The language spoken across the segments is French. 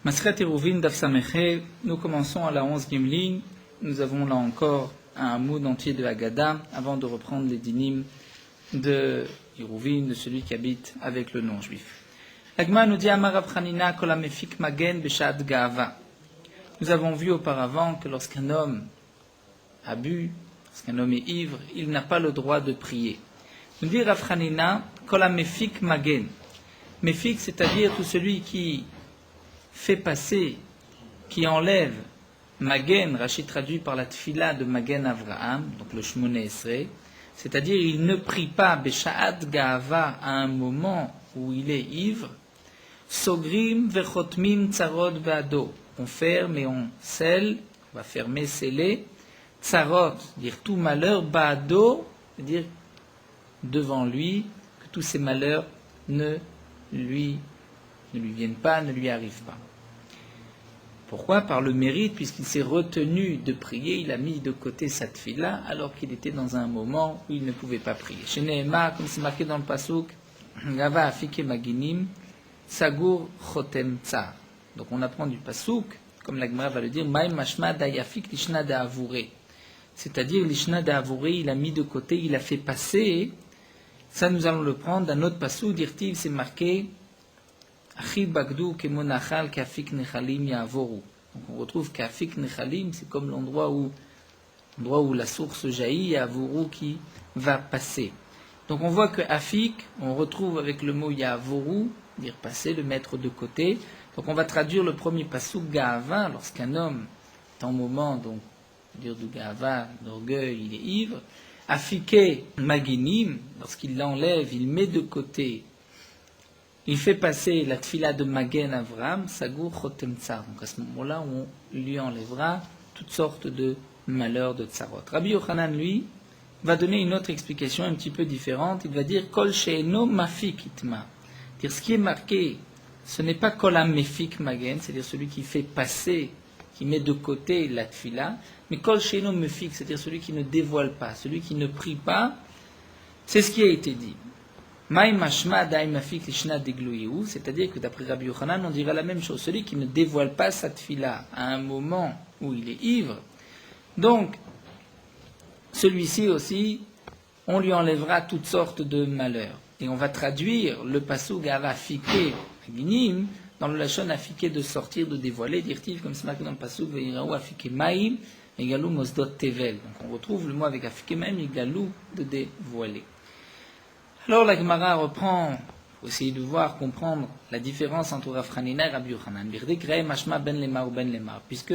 Masret Eruvin Daf Sameche, nous commençons à la 11e ligne. Nous avons là encore un mood entier de Haggadah avant de reprendre les dynimes de Eruvin, de celui qui habite avec le non-juif. L'Agma nous dit Amar Rav Chanina kol hamefik magen b'sha'at ga'ava. Nous avons vu auparavant que lorsqu'un homme a bu, lorsqu'un homme est ivre, il n'a pas le droit de prier. Nous dit Rav Chanina kol hamefik magen. Mefik, c'est-à-dire tout celui qui fait passer, qui enlève Magen, Rachid traduit par la tfila de Magen Avraham, donc le Shmoneh Esrei, c'est-à-dire il ne prie pas Besha'at Ga'ava à un moment où il est ivre, Sogrim vechotmim tsarot ba'ado, on ferme et on scelle, on va fermer, sceller, tsarot, dire tout malheur, ba'ado, c'est-à-dire devant lui, que tous ces malheurs ne lui viennent pas, ne lui arrivent pas. Pourquoi? Par le mérite, puisqu'il s'est retenu de prier, il a mis de côté sa tfila, alors qu'il était dans un moment où il ne pouvait pas prier. Chez Nehema, comme c'est marqué dans le pasuk, Gava afike maginim, sagur chotem tsar. Donc on apprend du pasuk, comme la Gemara va le dire, Maïm mashma dayafik lishna da'avure. C'est-à-dire, lishna da'avure, il a mis de côté, il a fait passer. Ça, nous allons le prendre d'un autre pasuk, dirtiv, c'est marqué, donc on retrouve qu'afik nechalim, c'est comme l'endroit où la source jaillit, yavoru qui va passer. Donc on voit que afik, on retrouve avec le mot yavoru, dire passer, le mettre de côté. Donc on va traduire le premier pasuk ga'ava, lorsqu'un homme est en moment, donc dire du ga'ava, d'orgueil, il est ivre. Afike maginim, lorsqu'il l'enlève, il met de côté. Il fait passer la tfila de Magen Avraham, Sagur Chotem Tsar. Donc à ce moment-là, on lui enlèvera toutes sortes de malheurs de tsarot. Rabbi Yochanan, lui, va donner une autre explication un petit peu différente. Il va dire Kol she'eno mafik itma. Dire ce qui est marqué, ce n'est pas Kol hamefik magen, c'est-à-dire celui qui fait passer, qui met de côté la tfila, mais Kol she'eno mefik, c'est-à-dire celui qui ne dévoile pas, celui qui ne prie pas. C'est ce qui a été dit. C'est-à-dire que d'après Rabbi Yochanan, on dira la même chose. Celui qui ne dévoile pas sa tfila à un moment où il est ivre, donc celui-ci aussi, on lui enlèvera toutes sortes de malheurs. Et on va traduire le pasuk afike aginim dans le lachon afike de sortir, de dévoiler, dire-t-il, comme c'est marqué dans le pasuk ve'iraou afike maim egalou mosdot tevel. Donc on retrouve le mot avec afike maim egalou de dévoiler. Alors la Gemara reprend, pour essayer de voir, comprendre la différence entre Rav Chanina et Rabbi Yochanan. Puisque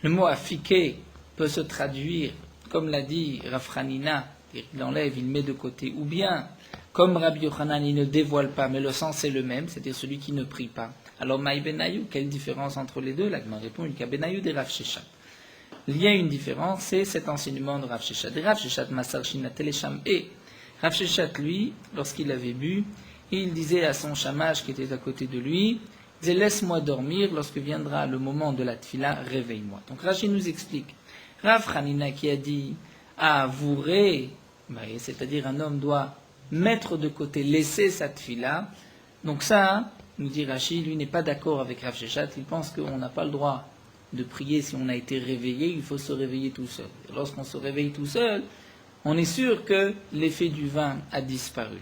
le mot afike peut se traduire, comme l'a dit Rav Chanina, il enlève, il met de côté, ou bien, comme Rabbi Yochanan, il ne dévoile pas, mais le sens est le même, c'est-à-dire celui qui ne prie pas. Alors Maï Benayou, quelle différence entre les deux? La Gemara répond, il y a Benayou et Rav Sheshat. Il y a une différence, c'est cet enseignement de Rav Sheshat. Rav Sheshat Masar Shina Telesham et Rav Sheshat, lui, lorsqu'il avait bu, il disait à son chamash qui était à côté de lui, il disait, laisse-moi dormir, lorsque viendra le moment de la tfila, réveille-moi. Donc Rashi nous explique, Rav Chanina qui a dit, avourer, c'est-à-dire un homme doit mettre de côté, laisser sa tfila, donc ça, nous dit Rashi, lui n'est pas d'accord avec Rav Sheshat, il pense qu'on n'a pas le droit de prier si on a été réveillé, il faut se réveiller tout seul. Et lorsqu'on se réveille tout seul, on est sûr que l'effet du vin a disparu.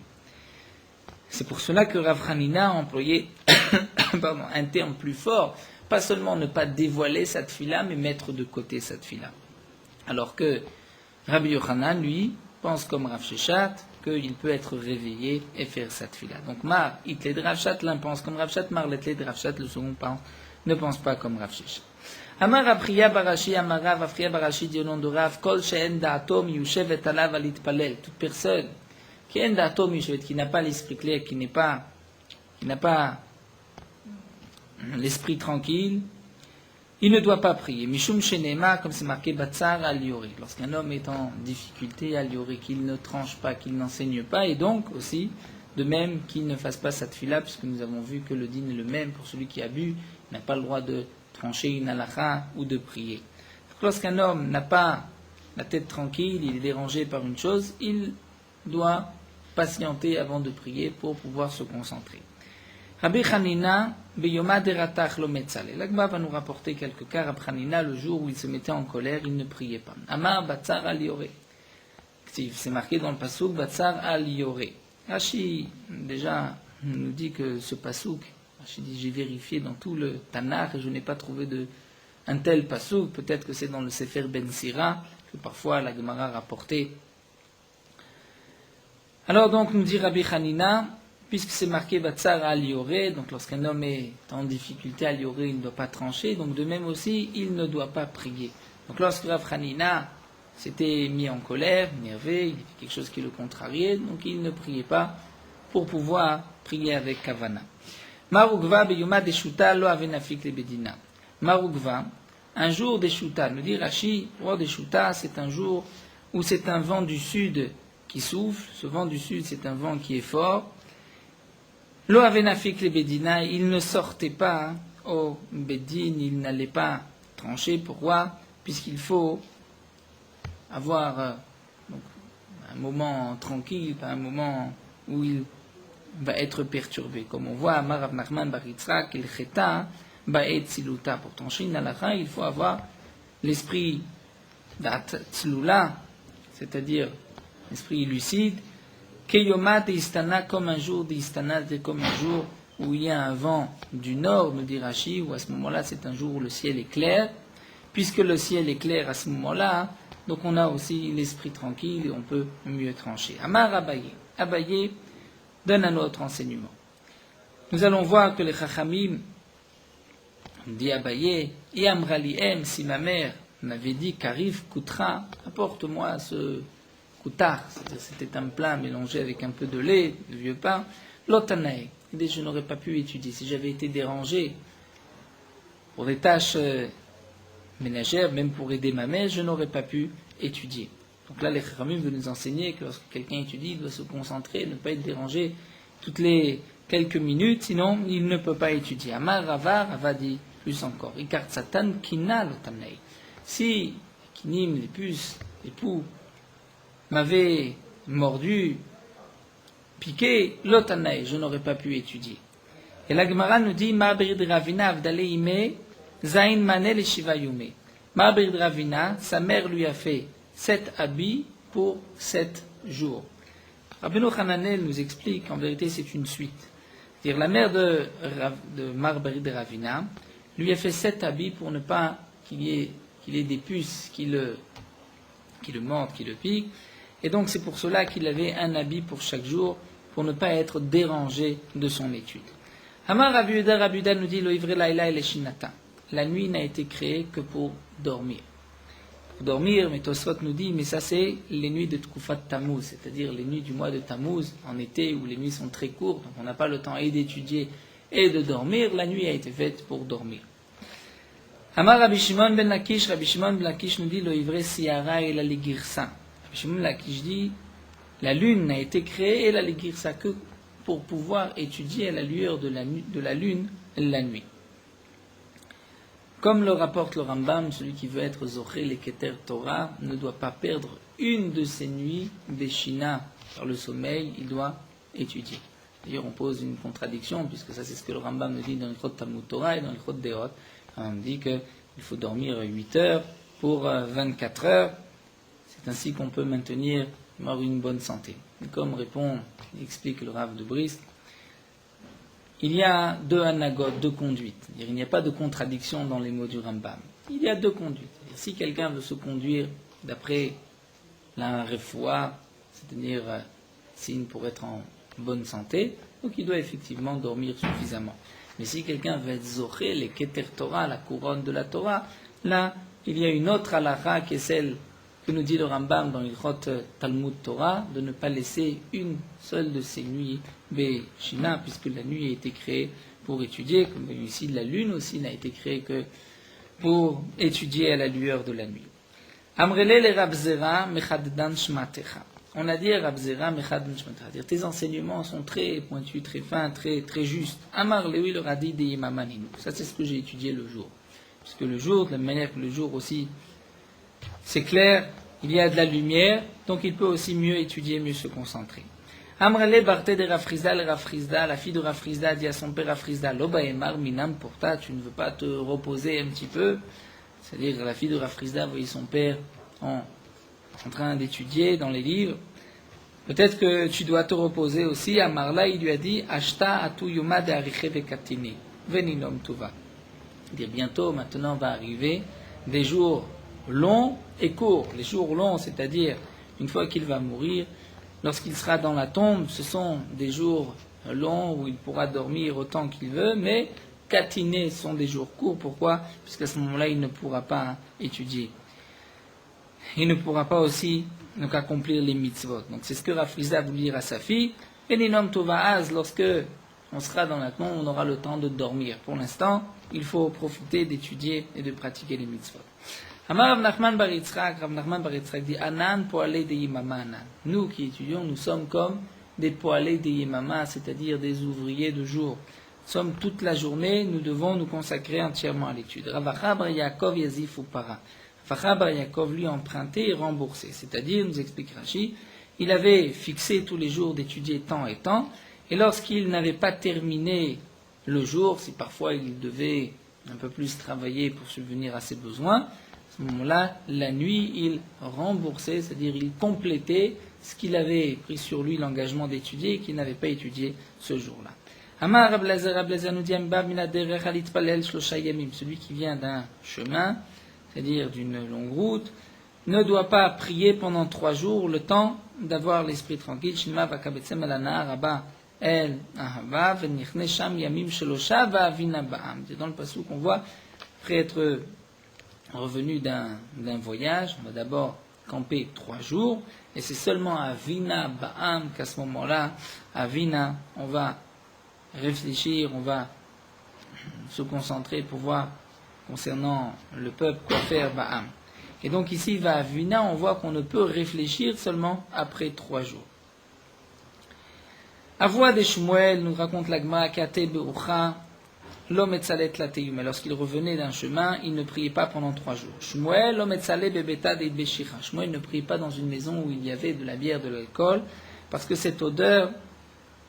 C'est pour cela que Rav Chanina a employé un terme plus fort, pas seulement ne pas dévoiler sa tfila, mais mettre de côté sa tfila. Alors que Rabbi Yochanan, lui, pense comme Rav Sheshat, qu'il peut être réveillé et faire sa tfila. Donc Mar, Itled Rav Sheshat, l'un pense comme Rav Sheshat, Mar, Itled Rav Sheshat, le second ne pense pas comme Rav Sheshat. Amar Apriya Barashi, Amar Rav Apriya Barashi dit au nom de Rav, Kol she'en da'atom yushevet alav alitpalel. Toute personne qui en da'atom yushevet, qui n'a pas l'esprit clair, qui n'a pas l'esprit tranquille, il ne doit pas prier. Mishum shenema, comme c'est marqué Batsar al yorik. Lorsqu'un homme est en difficulté al yorik, qu'il ne tranche pas, qu'il n'enseigne pas, et donc aussi, de même qu'il ne fasse pas sa tfila, puisque nous avons vu que le din est le même pour celui qui a bu, il n'a pas le droit de trancher une halakha ou de prier. Lorsqu'un homme n'a pas la tête tranquille, il est dérangé par une chose, il doit patienter avant de prier pour pouvoir se concentrer. Rabbi Chanina beyoma deratach lo metzale. L'Agma va nous rapporter quelques cas. Rab Hanina, le jour où il se mettait en colère, il ne priait pas. Amar batzar al yoré. C'est marqué dans le pasouk batzar al yoré. Rashi, déjà, nous dit que ce pasouk, Rashi dit, j'ai vérifié dans tout le Tanakh et je n'ai pas trouvé un tel pasouk. Peut-être que c'est dans le Sefer Ben Sira, que parfois la Gemara rapportait. Alors donc, nous dit Rabbi Hanina, puisque c'est marqué batzar al yoré, donc lorsqu'un homme est en difficulté al yoré, il ne doit pas trancher, donc de même aussi, il ne doit pas prier. Donc lorsque Rabbi Hanina s'était mis en colère, énervé, il était quelque chose qui le contrariait, donc il ne priait pas pour pouvoir prier avec Kavana. Marugva beyuma deshuta lo avenafik le bedina. Marugva, un jour deshuta, nous dit Rashi, roi deshuta, c'est un jour où c'est un vent du sud qui souffle. Ce vent du sud, c'est un vent qui est fort. Lo avenafik le bedina, il ne sortait pas au bedin, il n'allait pas trancher. Pourquoi? Puisqu'il faut avoir donc, un moment tranquille, pas un moment où il va être perturbé. Comme on voit, Amar Rav Nachman bar Yitzhak, il cheta ba'et tziluta. Pour trancher une halakha, il faut avoir l'esprit d'Atzlula, c'est-à-dire l'esprit lucide. Keyoma d'Istana, comme un jour d'Istana, comme un jour où il y a un vent du nord, nous dit Rashi, où à ce moment-là, c'est un jour où le ciel est clair. Puisque le ciel est clair à ce moment-là, donc on a aussi l'esprit tranquille et on peut mieux trancher. Amar Abaye. Abaye donne un autre enseignement. Nous allons voir que les Chachamim, dit Abaye, et Amraliem, si ma mère m'avait dit qu'arrive Koutra, apporte-moi ce Koutar, c'est-à-dire c'était un plat mélangé avec un peu de lait, de vieux pain, l'Otanae, je n'aurais pas pu étudier. Si j'avais été dérangé pour des tâches ménagères, même pour aider ma mère, je n'aurais pas pu étudier. Donc là, les Chachamim veulent nous enseigner que lorsque quelqu'un étudie, il doit se concentrer, ne pas être dérangé toutes les quelques minutes, sinon il ne peut pas étudier. Amar Rava, Rava dit plus encore. Ikar Satan kina lotamnei. Si kinim, les puces, les poux, m'avaient mordu, piqué, lotamnei, je n'aurais pas pu étudier. Et la Gemara nous dit Ma'abrid Ravina avdale ime zain manel et shiva yume. Ma'abrid Ravina, sa mère lui a fait 7 habits pour 7 jours. Rabbeinu Hananel nous explique qu'en vérité c'est une suite. C'est-à-dire la mère de Ma'abrid Ravina lui a fait 7 habits pour ne pas qu'il y ait des puces qui le mordent, qui le piquent. Et donc c'est pour cela qu'il avait un habit pour chaque jour, pour ne pas être dérangé de son étude. Amar Rabuda nous dit Loivre Laila et Leshinata. La nuit n'a été créée que pour dormir. Pour dormir, mais Tosfot nous dit, mais ça c'est les nuits de Tkufat Tammuz, c'est-à-dire les nuits du mois de Tammuz, en été où les nuits sont très courtes, donc on n'a pas le temps et d'étudier et de dormir, la nuit a été faite pour dormir. Amar Rabbi Shimon ben Lakish nous dit Loivre Siara et la Ligirsa. Rabbi Shimon ben Lakish dit, la lune n'a été créée et la Ligirsa que pour pouvoir étudier à la lueur de la lune la nuit. Comme le rapporte le Rambam, celui qui veut être Zoché le Keter Torah ne doit pas perdre une de ses nuits Beshina par le sommeil, il doit étudier. D'ailleurs, on pose une contradiction, puisque ça c'est ce que le Rambam nous dit dans le Chod Talmud Torah et dans le Chod Deot. On dit qu'il faut dormir 8 heures pour 24 heures. C'est ainsi qu'on peut maintenir une bonne santé. Et comme explique le Rav de Brisk, il y a 2 anagotes, 2 conduites. Il n'y a pas de contradiction dans les mots du Rambam. Il y a 2 conduites. Si quelqu'un veut se conduire d'après la refoua, c'est-à-dire signe pour être en bonne santé, donc il doit effectivement dormir suffisamment. Mais si quelqu'un veut être zoché, les keter Torah, la couronne de la Torah, là, il y a une autre halakha qui est celle que nous dit le Rambam dans l'Ilchot Talmud Torah, de ne pas laisser une seule de ces nuits Beshina, puisque la nuit a été créée pour étudier, comme ici la lune aussi n'a été créée que pour étudier à la lueur de la nuit. Amrele le Rabzera mechaddan shmatecha. On a dit Rabzera mechaddan shmatecha, dire tes enseignements sont très pointus, très fins, très justes. Amar lewi le radi de imamaninu. Ça c'est ce que j'ai étudié le jour. Puisque le jour, de la même manière que le jour aussi, c'est clair, il y a de la lumière, donc il peut aussi mieux étudier, mieux se concentrer. Amrele Barte de Rafrizda, le Rafrizda, la fille de Rafrizda dit à son père Rafrizda, Loba Emar Minam Porta, tu ne veux pas te reposer un petit peu? C'est-à-dire la fille de Rafrizda voyait son père en train d'étudier dans les livres. Peut-être que tu dois te reposer aussi. Amarla, il lui a dit, Ashta atu yuma de ariche vekatini, veninom tuva. Dire bientôt, maintenant va arriver des jours longs et courts. Les jours longs, c'est-à-dire une fois qu'il va mourir, lorsqu'il sera dans la tombe, ce sont des jours longs où il pourra dormir autant qu'il veut, mais katinés sont des jours courts. Pourquoi? Puisqu'à ce moment-là, il ne pourra pas étudier. Il ne pourra pas aussi donc accomplir les mitzvot. Donc c'est ce que Rafrizda a voulu dire à sa fille. Veninom tovaaz, lorsque on sera dans la tombe, on aura le temps de dormir. Pour l'instant, il faut profiter d'étudier et de pratiquer les mitzvot. Amar Rav Nachman bar Yitzchak dit Anan poalei de yimama anan. Nous qui étudions, nous sommes comme des poalei de yimama, c'est-à-dire des ouvriers de jour. Nous sommes toute la journée, nous devons nous consacrer entièrement à l'étude. Ravacha bar Yaakov yazif upara. Ravacha bar Yaakov lui emprunté et remboursé. C'est-à-dire, nous explique Rashi, il avait fixé tous les jours d'étudier tant et tant, et lorsqu'il n'avait pas terminé le jour, si parfois il devait un peu plus travailler pour subvenir à ses besoins, à ce moment-là, la nuit, il remboursait, c'est-à-dire il complétait ce qu'il avait pris sur lui l'engagement d'étudier et qu'il n'avait pas étudié ce jour-là. Amar Rablazer nous dit, celui qui vient d'un chemin, c'est-à dire d'une longue route, ne doit pas prier pendant 3 jours, le temps d'avoir l'esprit tranquille. Shema vakabetsem el anar haba el ahava venichne sham yamim shelosha va'avina ba'am. C'est dans le passage qu'on voit, après être revenu d'un voyage, on va d'abord camper 3 jours, et c'est seulement à Avina Ba'am qu'à ce moment-là, à Avina, on va réfléchir, on va se concentrer pour voir concernant le peuple quoi faire Ba'am. Et donc ici, va Avina, on voit qu'on ne peut réfléchir seulement après 3 jours. À voix des Shmuel, nous raconte l'Agma, Kate Be'ucha, l'homme etzalet lateyum. Mais lorsqu'il revenait d'un chemin, il ne priait pas pendant 3 jours. Shmuel, l'homme etzalé bebeta de beshicha. Shmuel ne priait pas dans une maison où il y avait de la bière, de l'alcool, parce que cette odeur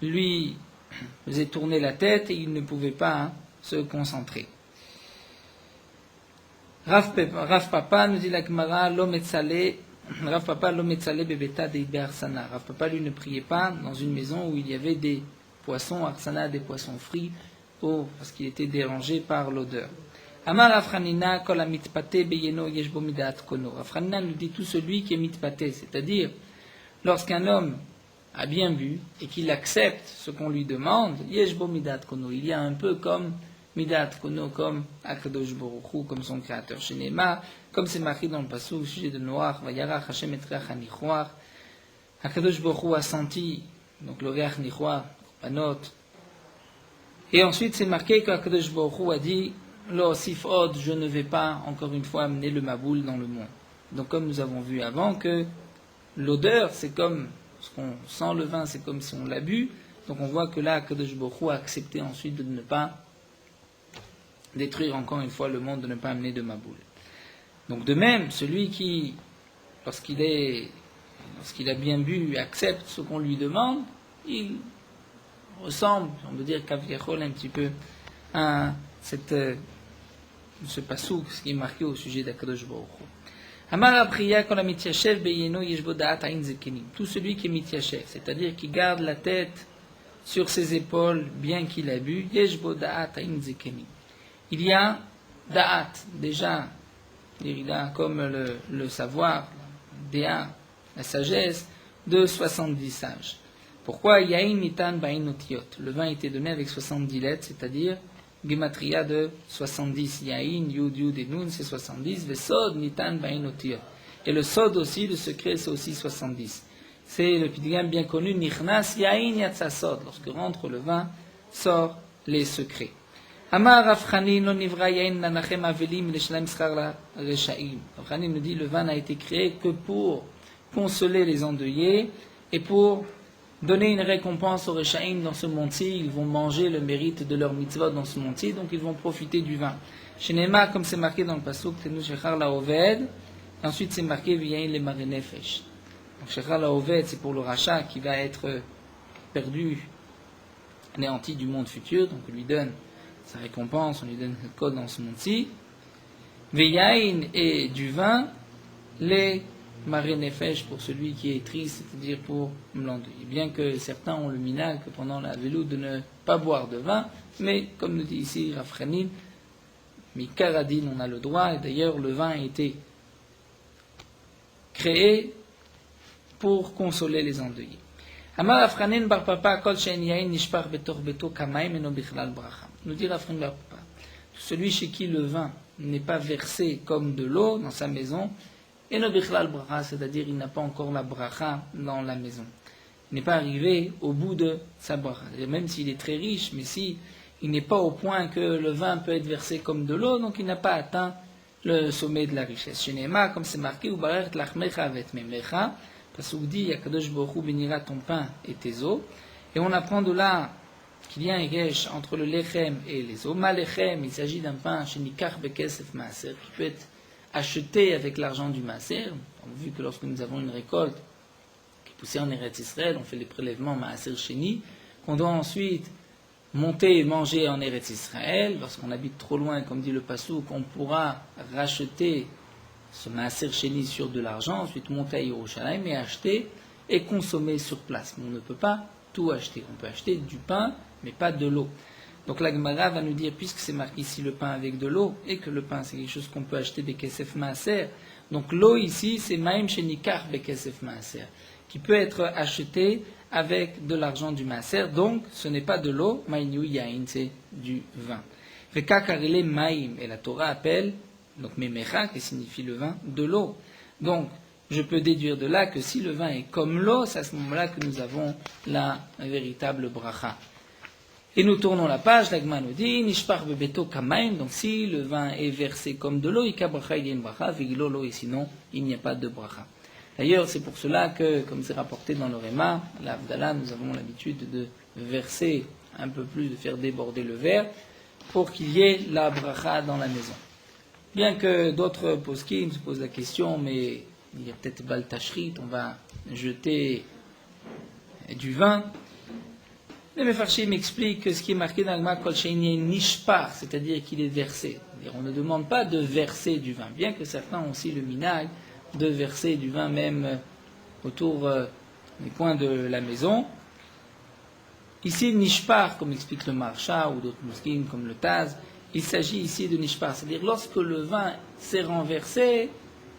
lui faisait tourner la tête et il ne pouvait pas se concentrer. Rav Papa nous dit la Gemara, l'homme etzalé, Rav Papa, l'homme etzalé bebeta de be'arsana. Rav Papa, lui, ne priait pas dans une maison où il y avait des poissons, arsana, des poissons frits, parce qu'il était dérangé par l'odeur. Amar Afranina kol amitpate beyeno yeshbo midat kono. Afranina nous dit tout celui qui est mitpate, c'est-à-dire lorsqu'un homme a bien bu et qu'il accepte ce qu'on lui demande, yeshbo midat kono, il y a un peu comme midat kono, comme Akadosh Baruch Hu, comme son créateur. Shenema, comme c'est marqué dans le passage au sujet de Noach, vayarach Hashem et reach hanichoar. Akadosh Baruch Hu a senti donc le reach nichoar, panot. Et ensuite, c'est marqué qu'Akadosh Baruch Hu a dit Lo sifod, je ne vais pas encore une fois amener le maboul dans le monde. Donc, comme nous avons vu avant, que l'odeur, c'est comme ce qu'on sent le vin, c'est comme si on l'a bu. Donc, on voit que là, Akadosh Baruch Hu a accepté ensuite de ne pas détruire encore une fois le monde, de ne pas amener de maboul. Donc, de même, celui qui, lorsqu'il a bien bu, accepte ce qu'on lui demande, il ressemble, on peut dire, Kaviachol un petit peu à ce pasouk, ce qui est marqué au sujet d'Akadosh Baruch Hu. Amar Apriya kol hamityashev beyeno yeshbo da'at ayin zekenim. Tout celui qui est mityashev, c'est-à-dire qui garde la tête sur ses épaules, bien qu'il a bu, yeshbo da'at ayin zekenim. Il y a da'at, déjà, il a comme le savoir, déa, la sagesse, de 70 sages. Pourquoi Yain nitan ba'in otiot? Le vin était donné avec 70 lettres, c'est-à-dire Gematria de 70. Yain, Yud, Yud et Nun, c'est 70. Vesod nitan ba'in otiot. Et le sod aussi, le secret, c'est aussi 70. C'est le pidgam bien connu, Nichnas Yain yatsa sod. Lorsque rentre le vin, sort les secrets. Amar Afchani non nivra Yain nanachem avelim leshalem schar la reshaim. Afchani nous dit le vin n'a été créé que pour consoler les endeuillés et pour donner une récompense aux Rechaïm dans ce monde-ci. Ils vont manger le mérite de leur mitzvot dans ce monde-ci, donc ils vont profiter du vin. Chez Nema, comme c'est marqué dans le pasuk, Tenu Shechar la Oved, et ensuite c'est marqué V'yain le Marinefesh. Donc Shechar la Oved, c'est pour le rachat qui va être perdu, anéanti du monde futur, donc on lui donne sa récompense, on lui donne le code dans ce monde-ci. Veyain et du vin, les maré nefesh pour celui qui est triste, c'est-à-dire pour l'endeuil. Bien que certains ont le minag pendant la veloute de ne pas boire de vin, mais comme nous dit ici Rafranim, Mikaradin, on a le droit, et d'ailleurs le vin a été créé pour consoler les endeuillés. Amar Rafranin bar papa kol she'en yain nishpar betor beto kamaim eno bichlal bracha. Nous dit Rafranin bar papa, celui chez qui le vin n'est pas versé comme de l'eau dans sa maison, eno bichlal bracha, c'est-à-dire il n'a pas encore la bracha dans la maison. Il n'est pas arrivé au bout de sa bracha. Même s'il est très riche, mais si il n'est pas au point que le vin peut être versé comme de l'eau, donc il n'a pas atteint le sommet de la richesse. Chez Néma, comme c'est marqué, Ubarer tlachmecha avet memecha, parce qu'on dit, Yakadosh Baruch Hu bénira ton pain et tes eaux. Et on apprend de là qu'il y a un gesh entre le lechem et les eaux. Ma lechem, il s'agit d'un pain chez Nikar Bekesef Maaser, qui peut être acheté avec l'argent du Maaser. On a vu que lorsque nous avons une récolte qui est poussée en Eretz Israël, on fait les prélèvements Maaser Sheni, qu'on doit ensuite monter et manger en Eretz Israël. Lorsqu'on habite trop loin, comme dit le Passouk, on pourra racheter ce Maaser Sheni sur de l'argent, ensuite monter à Yerushalayim et acheter et consommer sur place. Mais on ne peut pas tout acheter. On peut acheter du pain, mais pas de l'eau. Donc la Gemara va nous dire, puisque c'est marqué ici le pain avec de l'eau, et que le pain c'est quelque chose qu'on peut acheter Bekesef Maaser, donc l'eau ici c'est Maim Shenikar Bekesef Maaser, qui peut être acheté avec de l'argent du Maaser, donc ce n'est pas de l'eau, Maïniou Yain, c'est du vin. Vekakarele Maim, et la Torah appelle, donc Memecha, qui signifie le vin, de l'eau. Donc, je peux déduire de là que si le vin est comme l'eau, c'est à ce moment-là que nous avons la véritable bracha. Et nous tournons la page, l'Agma nous dit, Nishpar bebeto kamaim, donc si le vin est versé comme de l'eau, Ika bracha, il y a une bracha, Vigilolo, et sinon, il n'y a pas de bracha. D'ailleurs, c'est pour cela que, comme c'est rapporté dans le Réma, l'Avdallah, nous avons l'habitude de verser un peu plus, de faire déborder le verre, pour qu'il y ait la bracha dans la maison. Bien que d'autres poskim se posent la question, mais il y a peut-être baltachrit, on va jeter du vin. Les Mefarshim expliquent que ce qui est marqué dans le Gemara Kol She'en Yain Nishpar, c'est-à-dire qu'il est versé. C'est-à-dire on ne demande pas de verser du vin, bien que certains ont aussi le minag de verser du vin même autour des coins de la maison. Ici, Nishpar, comme explique le Marsha ou d'autres poskim comme le Taz, il s'agit ici de Nishpar, c'est-à-dire lorsque le vin s'est renversé,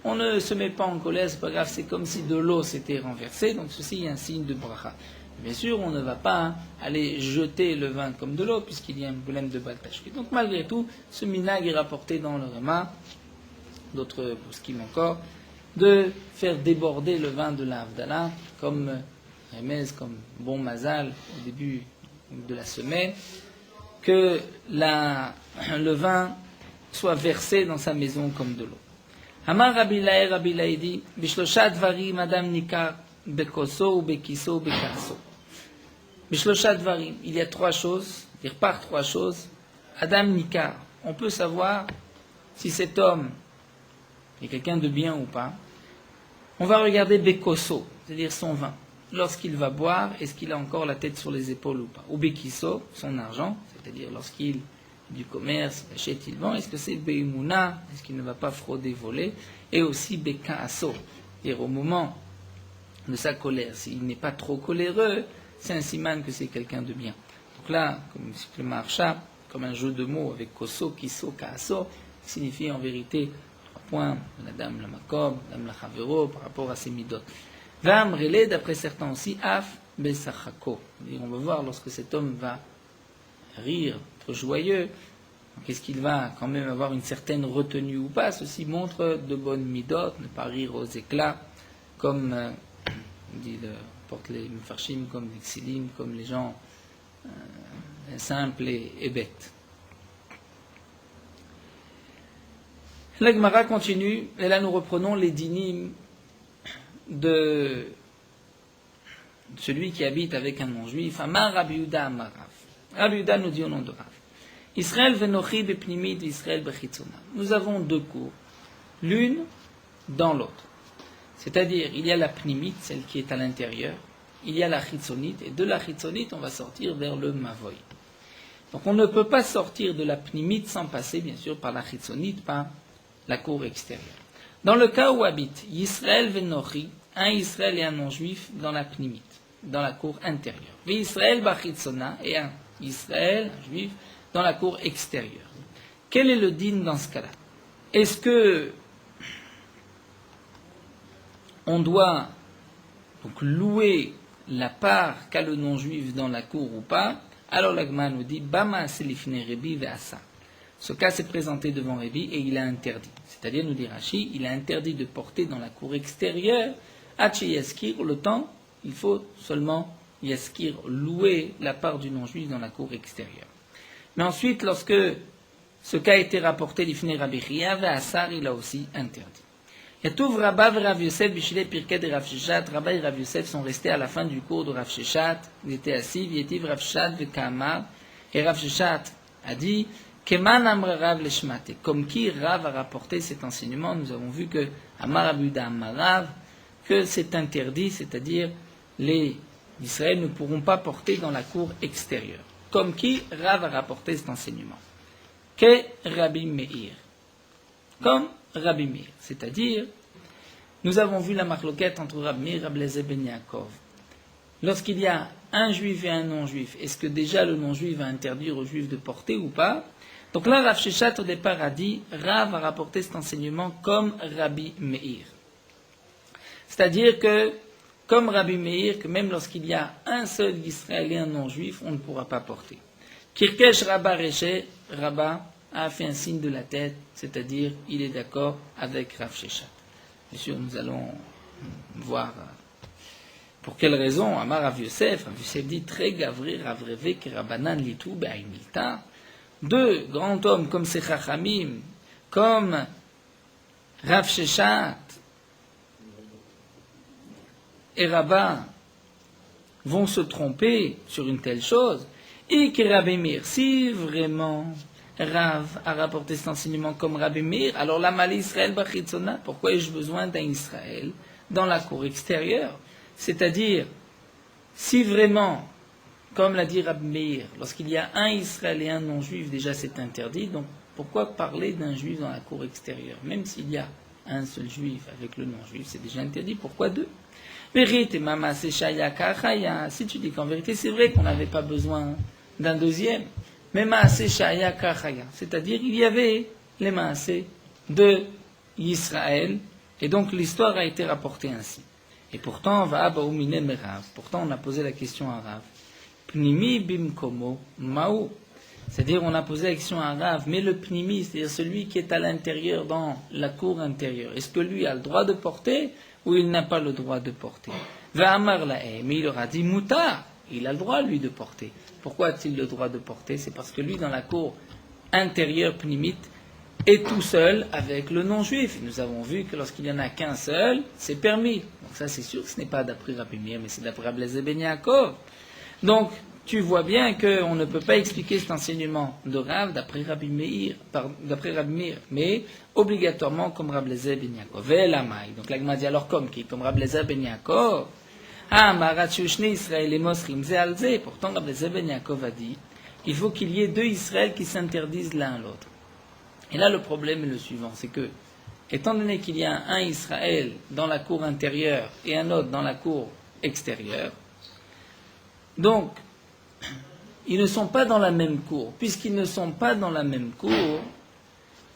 on ne se met pas en colère, c'est pas grave, c'est comme si de l'eau s'était renversée, donc ceci est un signe de bracha. Bien sûr, on ne va pas aller jeter le vin comme de l'eau, puisqu'il y a un problème de baltachki. Donc malgré tout, ce minag est rapporté dans le Réma, d'autres poskim encore, de faire déborder le vin de l'Avdallah, comme Remez, comme bon mazal au début de la semaine, que le vin soit versé dans sa maison comme de l'eau. Amar Rabbi Laï dit, Bishlosha dvarim adam nikar bekoso ou bekiso ou bekarso. Bishlosha dvarim, il y a trois choses, c'est-à-dire par trois choses. Adam nikar, on peut savoir si cet homme est quelqu'un de bien ou pas. On va regarder bekoso, c'est-à-dire son vin. Lorsqu'il va boire, est-ce qu'il a encore la tête sur les épaules ou pas? Ou bekiso, son argent, c'est-à-dire lorsqu'il du commerce, il achète, il vend, est-ce que c'est beimouna, est-ce qu'il ne va pas frauder, voler, et aussi bekaaso, c'est-à-dire au moment de sa colère, s'il n'est pas trop coléreux, c'est un siman que c'est quelqu'un de bien. Donc là, comme le marcha, comme un jeu de mots avec koso, kiso, kaaso, signifie en vérité trois points, la dame la makom, la dame la chavero, par rapport à ses midot. Vamrele, d'après certains aussi, af besachako, on va voir lorsque cet homme va rire, être joyeux, est-ce qu'il va quand même avoir une certaine retenue ou pas? Ceci montre de bonnes midot, ne pas rire aux éclats, comme portent les Mefarshim, comme les Ksilim, comme les gens simples et bêtes. La Gemara continue, et là nous reprenons les dinim de celui qui habite avec un non-juif. Amar Rabbi Yehuda Amar Rav. Rabbi Yehuda nous dit au nom de Rav. Israël venochi bepnimit Israël bechitzona. Nous avons deux cours, l'une dans l'autre. C'est-à-dire, il y a la pnimit, celle qui est à l'intérieur, il y a la chitzonite, et de la chitzonite, on va sortir vers le mavoy. Donc on ne peut pas sortir de la pnimite sans passer, bien sûr, par la chitzonite, par la cour extérieure. Dans le cas où habite Yisrael venochi, un Israël et un non-juif dans la pnimite, dans la cour intérieure. Israël bachitzona, et un Israël, un juif, dans la cour extérieure. Quel est le din dans ce cas-là? Est-ce que on doit donc louer la part qu'a le non-juif dans la cour ou pas? Alors l'Agma nous dit Bama selifne Rebi ve'asa. Ce cas s'est présenté devant Rebi et il a interdit. C'est-à-dire, nous dit Rashi, il a interdit de porter dans la cour extérieure Hachi Yaskir, le temps, il faut seulement Yaskir, louer la part du non-juif dans la cour extérieure. Mais ensuite, lorsque ce cas a été rapporté l'Ifne Rabbi Chia ve'asar, il a aussi interdit. Yatouv Rabba et Rav Yosef Bishile Pirkei de Rav Sheshat. Rabba et Rav Yosef sont restés à la fin du cours de Rav Sheshat. Ils étaient assis. Vietiv Rav Sheshat ve'kamar. Et Rav Sheshat a dit Keman amra Rav leshmate. Comme qui Rav a rapporté cet enseignement. Nous avons vu que Amar Abuda Amar Rav, que c'est interdit, c'est-à-dire les Israël ne pourront pas porter dans la cour extérieure. Comme qui Rav a rapporté cet enseignement. Que Rabbi Meir. Comme Rabbi Meir, c'est-à-dire, nous avons vu la marloquette entre Rabbi Meir et Rabbi Eliezer ben Yaakov. Lorsqu'il y a un juif et un non-juif, est-ce que déjà le non-juif va interdire aux juifs de porter ou pas? Donc là, Rav Sheshat au départ a dit, Rav a rapporté cet enseignement comme Rabbi Meir. C'est-à-dire que, comme Rabbi Meir, que même lorsqu'il y a un seul Israël et un non-juif, on ne pourra pas porter. Kirkesh Rabba Reché, Rabba a fait un signe de la tête, c'est-à-dire il est d'accord avec Rav Sheshat. Bien sûr, nous allons voir pour quelle raison. Amar Rav Yosef dit très gavri Rav Reve que Rabbanan litu be'aimilta. Deux grands hommes comme ces Chachamim, comme Rav Sheshat et Rabba vont se tromper sur une telle chose. Et que Rabbi Meir, si vraiment Rav a rapporté cet enseignement comme Rabbi Meir, alors la Mali Israël Bachitzona, pourquoi ai-je besoin d'un Israël dans la cour extérieure? C'est-à-dire, si vraiment, comme l'a dit Rabbi Meir, lorsqu'il y a un Israël et un non-juif, déjà c'est interdit, donc pourquoi parler d'un juif dans la cour extérieure? Même s'il y a un seul juif avec le non-juif, c'est déjà interdit, pourquoi deux? Vérité, Mama Seshaya Kachaya, si tu dis qu'en vérité c'est vrai qu'on n'avait pas besoin d'un deuxième, mais Maaseh Shaya Kachaya, c'est-à-dire il y avait les Maaseh de Israël, et donc l'histoire a été rapportée ainsi. Et pourtant, pourtant on a posé la question à Rav, Pnimi Bimkomo Maou, c'est-à-dire on a posé la question à Rav, mais le Pnimi, c'est-à-dire celui qui est à l'intérieur, dans la cour intérieure, est-ce que lui a le droit de porter ou il n'a pas le droit de porter? Va'amar la'eh, mais il aura dit Moutar, il a le droit lui de porter. Pourquoi a-t-il le droit de porter? C'est parce que lui, dans la cour intérieure pnimite, est tout seul avec le non-juif. Et nous avons vu que lorsqu'il n'y en a qu'un seul, c'est permis. Donc ça, c'est sûr que ce n'est pas d'après Rabbi Meir, mais c'est d'après Rabbi Eliezer ben Yaakov. Donc, tu vois bien qu'on ne peut pas expliquer cet enseignement de Rav d'après Rabbi Meir, mais obligatoirement comme Rabbi Eliezer ben Yaakov. Ve'elamai. Donc l'Agma dit alors comme qui? Comme Rabbi Eliezer ben Yaakov. Ah, Israël et Mosrim, pourtant Rabbi Eliezer ben Yaakov a dit qu'il faut qu'il y ait deux Israël qui s'interdisent l'un à l'autre. Et là, le problème est le suivant, c'est que, étant donné qu'il y a un Israël dans la cour intérieure et un autre dans la cour extérieure, donc, ils ne sont pas dans la même cour. Puisqu'ils ne sont pas dans la même cour,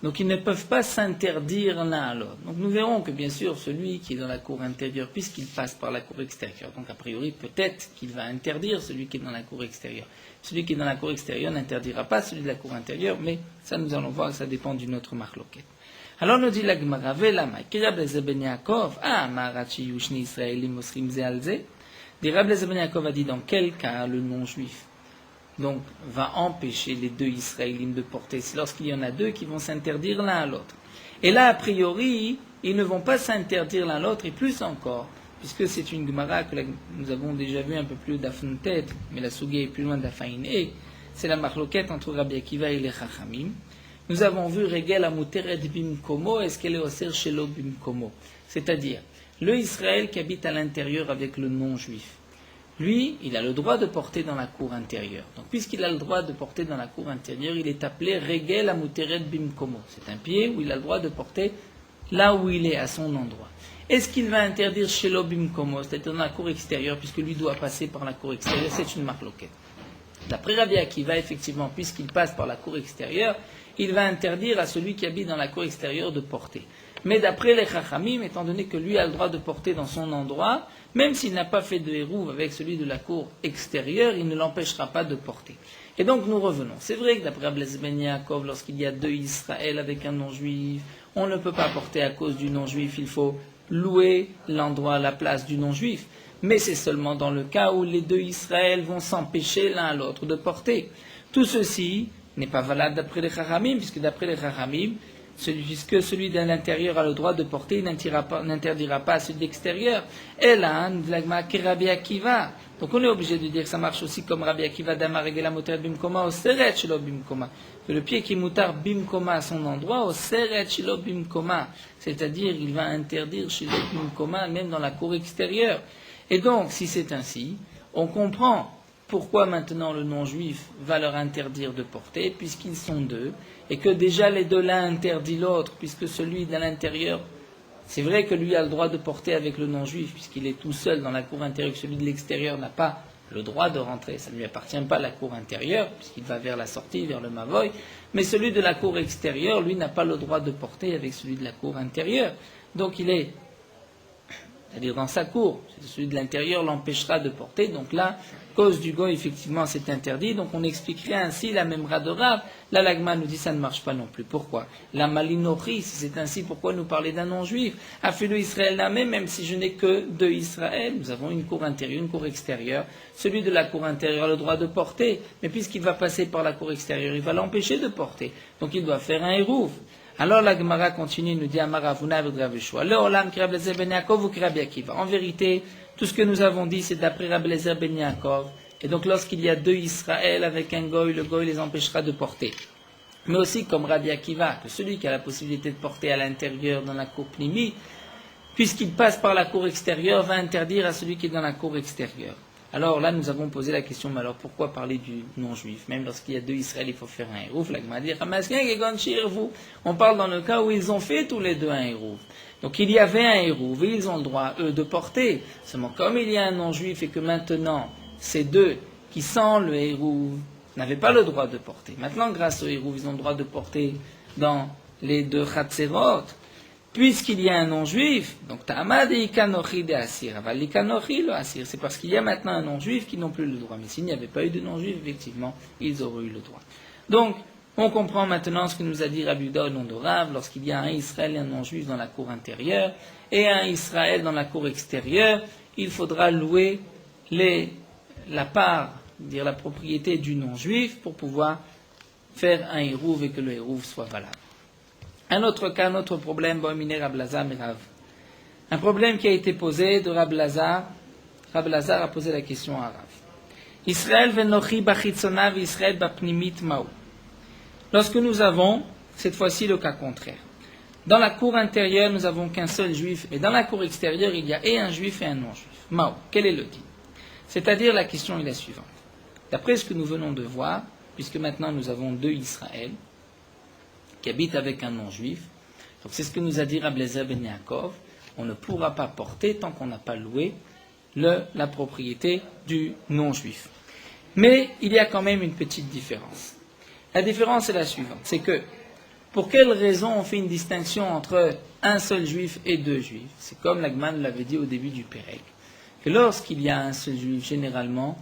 donc ils ne peuvent pas s'interdire l'un à l'autre. Donc nous verrons que bien sûr celui qui est dans la cour intérieure, puisqu'il passe par la cour extérieure, donc a priori peut-être qu'il va interdire celui qui est dans la cour extérieure. Celui qui est dans la cour extérieure n'interdira pas celui de la cour intérieure, mais ça nous allons voir que ça dépend d'une autre marloquette. Alors nous dit la Gemara, Velama, ki Rabbi Eliezer ben Yaakov, Marachi Yushni Israélim Mosrim Zealze. Rabbi Eliezer ben Yaakov a dit dans quel cas le non-juif donc va empêcher les deux Israélites de porter. C'est lorsqu'il y en a deux qui vont s'interdire l'un à l'autre. Et là, a priori, ils ne vont pas s'interdire l'un à l'autre, et plus encore, puisque c'est une Gemara que nous avons déjà vu un peu plus d'Afn Tet, mais la Sugé est plus loin d'Afain et c'est la marloquette entre Rabbi Akiva et les Chachamim. Nous avons vu Regel Amuteret Bimkomo, est-ce qu'elle est Oser Shelo Bimkomo? C'est-à-dire, le Israël qui habite à l'intérieur avec le non-juif. lui, il a le droit de porter dans la cour intérieure. Donc, puisqu'il a le droit de porter dans la cour intérieure, il est appelé Regel Amuteret Bimkomo. C'est un pied où il a le droit de porter là où il est, à son endroit. Est-ce qu'il va interdire Shelo Bimkomo, c'est-à-dire dans la cour extérieure, puisque lui doit passer par la cour extérieure? C'est une marloquette. D'après Rabbi Akiva, effectivement, puisqu'il passe par la cour extérieure, il va interdire à celui qui habite dans la cour extérieure de porter. Mais d'après les Chachamim, étant donné que lui a le droit de porter dans son endroit, même s'il n'a pas fait de hérouve avec celui de la cour extérieure, il ne l'empêchera pas de porter. Et donc nous revenons. C'est vrai que d'après Rabbi Ben Yaakov, lorsqu'il y a deux Israël avec un non-juif, on ne peut pas porter à cause du non-juif, il faut louer l'endroit, la place du non-juif. Mais c'est seulement dans le cas où les deux Israël vont s'empêcher l'un à l'autre de porter. Tout ceci n'est pas valable d'après les Chachamim, puisque d'après les Chachamim, puisque celui de l'intérieur a le droit de porter, il n'interdira pas à celui de l'extérieur. Et là, Rabbi Akiva. Donc on est obligé de dire que ça marche aussi comme Rabbi Akiva d'Amar Regela Muteret Bimkoma au Seret Shelo Bimkoma. Que le pied qui moutar Bimkoma à son endroit au Seret Shelo Bimkoma. C'est-à-dire, il va interdire Shelo Bimkoma même dans la cour extérieure. Et donc, si c'est ainsi, on comprend pourquoi maintenant le non-juif va leur interdire de porter, puisqu'ils sont deux, et que déjà les deux l'un interdit l'autre, puisque celui de l'intérieur, c'est vrai que lui a le droit de porter avec le non-juif, puisqu'il est tout seul dans la cour intérieure, que celui de l'extérieur n'a pas le droit de rentrer, ça ne lui appartient pas la cour intérieure, puisqu'il va vers la sortie, vers le Mavoy, mais celui de la cour extérieure, lui, n'a pas le droit de porter avec celui de la cour intérieure. Donc il est, c'est-à-dire dans sa cour, celui de l'intérieur l'empêchera de porter, donc là, cause du goy, effectivement, c'est interdit, donc on expliquerait ainsi la même Rav. Là, l'Agma nous dit ça ne marche pas non plus. Pourquoi? La malinorie, si c'est ainsi, pourquoi nous parler d'un non-juif? Afelu Israël Namé, même si je n'ai que deux Israël, nous avons une cour intérieure, une cour extérieure. Celui de la cour intérieure a le droit de porter, mais puisqu'il va passer par la cour extérieure, il va l'empêcher de porter. Donc il doit faire un hérouf. Alors la Gemara continue, nous dit Amaravuna Vedraveshua. Le Olam Kirab Lezer Ben Yaakov ou Kirab Akiva. En vérité, tout ce que nous avons dit, c'est d'après Rabbi Lezer Ben Yaakov. Et donc, lorsqu'il y a deux Israël avec un goy, le goy les empêchera de porter. Mais aussi, comme Rabbi Akiva, que celui qui a la possibilité de porter à l'intérieur dans la cour pnimi, puisqu'il passe par la cour extérieure, va interdire à celui qui est dans la cour extérieure. Alors là, nous avons posé la question, mais alors pourquoi parler du non-juif? Même lorsqu'il y a deux Israël, il faut faire un hérouf. Là, on parle dans le cas où ils ont fait tous les deux un hérouf. Donc il y avait un hérouf, et ils ont le droit, eux, de porter. Seulement, comme il y a un non-juif et que maintenant, ces deux qui, sans le hérouf, n'avaient pas le droit de porter. Maintenant, grâce au hérouf, ils ont le droit de porter dans les deux Chatzerot. Puisqu'il y a un non-juif, donc Ta'amad et Ikanochi de Asir, Aval Ikanochi le Asir, c'est parce qu'il y a maintenant un non-juif qui n'ont plus le droit. Mais s'il n'y avait pas eu de non-juif, effectivement, ils auraient eu le droit. Donc, on comprend maintenant ce que nous a dit Rabbi Yehuda au nom de Rav, lorsqu'il y a un Israël et un non-juif dans la cour intérieure, et un Israël dans la cour extérieure, il faudra louer la part, dire la propriété du non-juif, pour pouvoir faire un hérouv et que le hérouv soit valable. Un autre cas, un autre problème, Boheminé Rab Lazar et Rav. Un problème qui a été posé de Rab Lazar. Rab Lazar a posé la question à Rav. Israël venochi bachitzonav Israël bapnimit maou. Lorsque nous avons, cette fois-ci, le cas contraire. Dans la cour intérieure, nous n'avons qu'un seul juif, et dans la cour extérieure, il y a et un juif et un non-juif. Maou, quel est le dit? C'est-à-dire, la question est la suivante. D'après ce que nous venons de voir, puisque maintenant nous avons deux Israël, qui habite avec un non-juif. Donc c'est ce que nous a dit Rabbi Lezer Ben Yaakov. On ne pourra pas porter tant qu'on n'a pas loué la propriété du non-juif. Mais il y a quand même une petite différence. La différence est la suivante. C'est que, pour quelle raison on fait une distinction entre un seul juif et deux juifs? C'est comme l'Agman l'avait dit au début du Pérec. Que lorsqu'il y a un seul juif, généralement,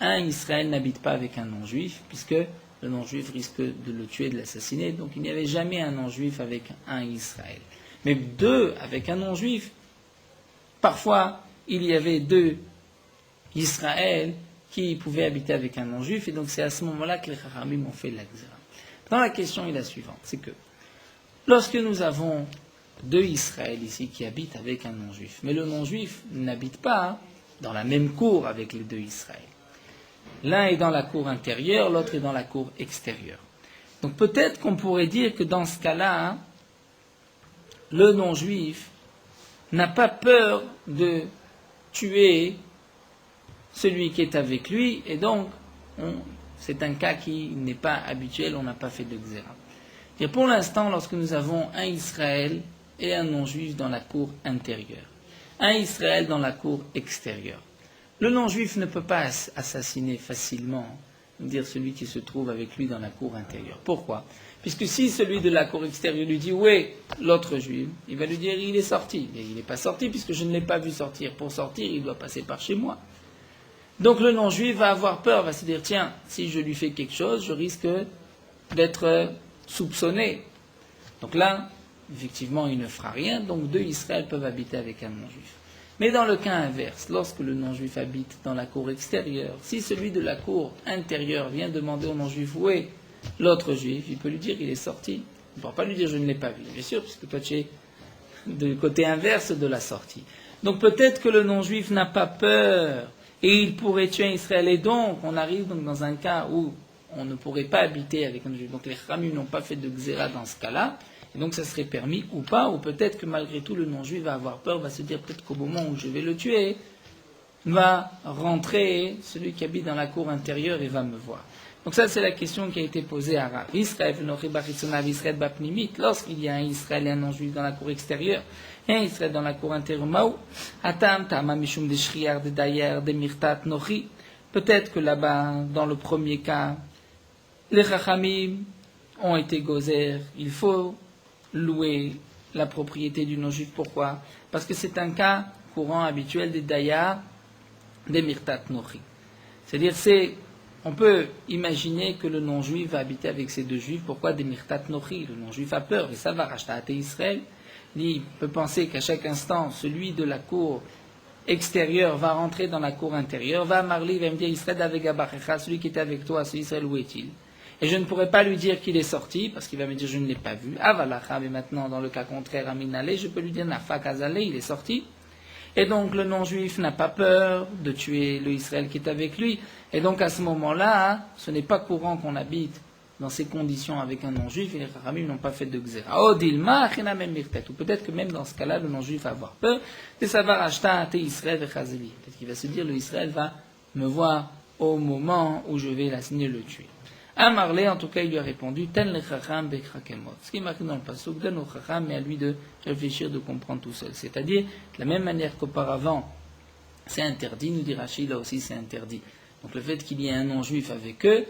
un Israël n'habite pas avec un non-juif, puisque le non-juif risque de le tuer, de l'assassiner, donc il n'y avait jamais un non-juif avec un Israël. Mais deux avec un non-juif, parfois il y avait deux Israël qui pouvaient habiter avec un non-juif, et donc c'est à ce moment-là que les Chachamim ont fait l'Agzera. Dans la question est la suivante, c'est que lorsque nous avons deux Israël ici qui habitent avec un non-juif, mais le non-juif n'habite pas dans la même cour avec les deux Israël. L'un est dans la cour intérieure, l'autre est dans la cour extérieure. Donc peut-être qu'on pourrait dire que dans ce cas-là, le non-juif n'a pas peur de tuer celui qui est avec lui, et donc c'est un cas qui n'est pas habituel, on n'a pas fait de xéra. Et pour l'instant, lorsque nous avons un Israël et un non-juif dans la cour intérieure, un Israël dans la cour extérieure, le non-juif ne peut pas assassiner facilement, dire celui qui se trouve avec lui dans la cour intérieure. Pourquoi? Puisque si celui de la cour extérieure lui dit « Oui, l'autre juif », il va lui dire « Il est sorti ». Mais il n'est pas sorti puisque je ne l'ai pas vu sortir. Pour sortir, il doit passer par chez moi. Donc le non-juif va avoir peur, va se dire « Tiens, si je lui fais quelque chose, je risque d'être soupçonné ». Donc là, effectivement, il ne fera rien. Donc deux Israël peuvent habiter avec un non-juif. Mais dans le cas inverse, lorsque le non-juif habite dans la cour extérieure, si celui de la cour intérieure vient demander au non-juif où est l'autre juif, il peut lui dire il est sorti. Il ne pourra pas lui dire je ne l'ai pas vu, bien sûr, puisque toi tu es du côté inverse de la sortie. Donc peut-être que le non-juif n'a pas peur et il pourrait tuer Israël. Et donc on arrive donc dans un cas où on ne pourrait pas habiter avec un juif. Donc les Khamim n'ont pas fait de xéra dans ce cas-là. Et donc ça serait permis ou pas, ou peut-être que malgré tout le non-juif va avoir peur, va se dire peut-être qu'au moment où je vais le tuer, va rentrer celui qui habite dans la cour intérieure et va me voir. Donc ça c'est la question qui a été posée à Rav. Lorsqu'il y a un Israël et un non-juif dans la cour extérieure, et un Israël dans la cour intérieure, peut-être que là-bas, dans le premier cas, les Chachamim ont été gozer, il faut louer la propriété du non-juif. Pourquoi? Parce que c'est un cas courant habituel des dayar des mirtat nochi. C'est-à-dire, on peut imaginer que le non-juif va habiter avec ces deux juifs. Pourquoi des mirtat nochi? Le non-juif a peur, et ça va racheter à Israël. Il peut penser qu'à chaque instant, celui de la cour extérieure va rentrer dans la cour intérieure, va marler, va me dire Israël avec Abachecha, celui qui était avec toi, ce Israël, où est-il? Et je ne pourrais pas lui dire qu'il est sorti, parce qu'il va me dire je ne l'ai pas vu. Avalacha, mais maintenant, dans le cas contraire, Aminale, je peux lui dire Nafak Azale, il est sorti. Et donc le non-juif n'a pas peur de tuer le Israël qui est avec lui. Et donc à ce moment-là, ce n'est pas courant qu'on habite dans ces conditions avec un non-juif, et les Chachamim n'ont pas fait de xéra. Odilma, ou peut-être que même dans ce cas-là, le non-juif va avoir peur de savoir acheter un Israël et Chazeli. Peut-être qu'il va se dire le Israël va me voir au moment où je vais l'assigner le tuer. Amarle, en tout cas, il lui a répondu, Ten le chacham bekrakemot. Ce qui est marqué dans le pasuk, donne au chacham, mais à lui de réfléchir, de comprendre tout seul. C'est-à-dire, de la même manière qu'auparavant, c'est interdit, nous dit Rachid, là aussi c'est interdit. Donc le fait qu'il y ait un non-juif avec eux,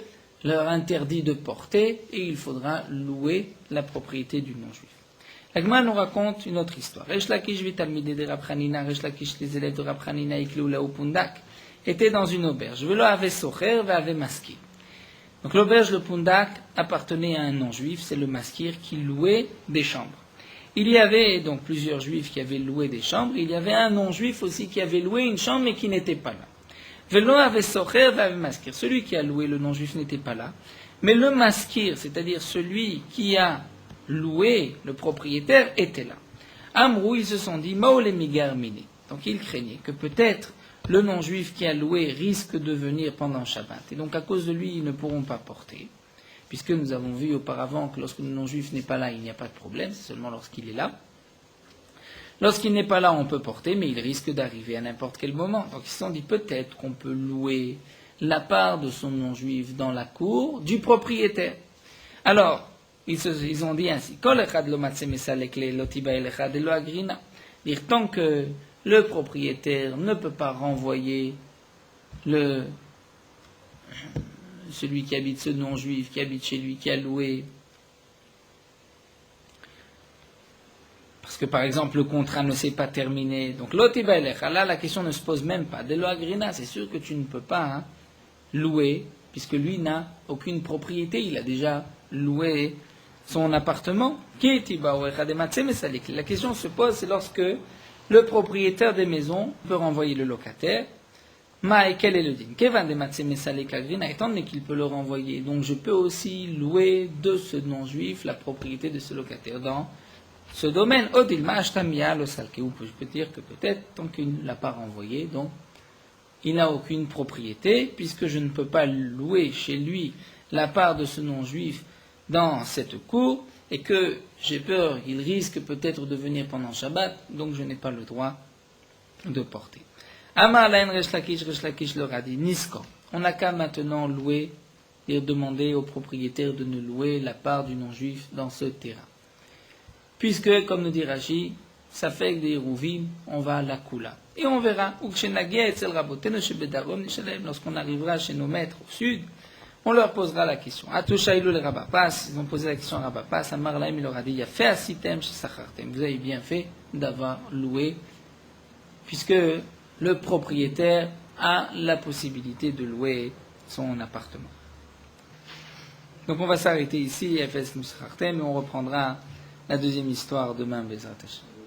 leur interdit de porter, et il faudra louer la propriété du non-juif. L'Agma nous raconte une autre histoire. Resh Lakish vitalmide de Rab Chanina, Resh Lakish, les élèves de Rab Chanina, Iklou Laou Pundak, étaient dans une auberge. Velo avait socher, avait masqué. Donc l'auberge, le Pundak, appartenait à un non-juif, c'est le maskir qui louait des chambres. Il y avait donc plusieurs juifs qui avaient loué des chambres, il y avait un non-juif aussi qui avait loué une chambre mais qui n'était pas là. Velo avait socher, avait maskir. Celui qui a loué le non-juif n'était pas là, mais le maskir, c'est-à-dire celui qui a loué, le propriétaire, était là. Amrou, ils se sont dit, Maole migar mine. Donc ils craignaient que peut-être le non-juif qui a loué risque de venir pendant Shabbat. Et donc à cause de lui, ils ne pourront pas porter. Puisque nous avons vu auparavant que lorsque le non-juif n'est pas là, il n'y a pas de problème, c'est seulement lorsqu'il est là. Lorsqu'il n'est pas là, on peut porter, mais il risque d'arriver à n'importe quel moment. Donc ils se sont dit peut-être qu'on peut louer la part de son non-juif dans la cour du propriétaire. Alors, ils ont dit ainsi, dire tant que le propriétaire ne peut pas renvoyer celui qui habite, ce non-juif, qui habite chez lui, qui a loué. Parce que par exemple, le contrat ne s'est pas terminé. Donc, là, la question ne se pose même pas. De l'oagrina, c'est sûr que tu ne peux pas louer, puisque lui n'a aucune propriété. Il a déjà loué son appartement. La question se pose, c'est lorsque le propriétaire des maisons peut renvoyer le locataire. Et quel est le din? Étant donné qu'il peut le renvoyer, donc je peux aussi louer de ce non-juif la propriété de ce locataire dans ce domaine. Ou je peux dire que peut-être, tant qu'il ne l'a pas renvoyé, donc il n'a aucune propriété, puisque je ne peux pas louer chez lui la part de ce non-juif dans cette cour, et que j'ai peur, il risque peut-être de venir pendant Shabbat, donc je n'ai pas le droit de porter. Amar laen Resh Lakish leur a dit, Nisko, on n'a qu'à maintenant louer et demander au propriétaire de nous louer la part du non-juif dans ce terrain. Puisque, comme nous dit Rashi, ça fait que des Hérouvim, on va à la Kula. Et on verra, lorsqu'on arrivera chez nos maîtres au sud, on leur posera la question. Atoshaïlou le Rabapas, ils ont posé la question à Rabapas, Amar laem, il leur a dit, fait asitem chez Sachartem, vous avez bien fait d'avoir loué, puisque le propriétaire a la possibilité de louer son appartement. Donc on va s'arrêter ici, Efes Musrartem, et on reprendra la deuxième histoire demain, Bezrat Hashem.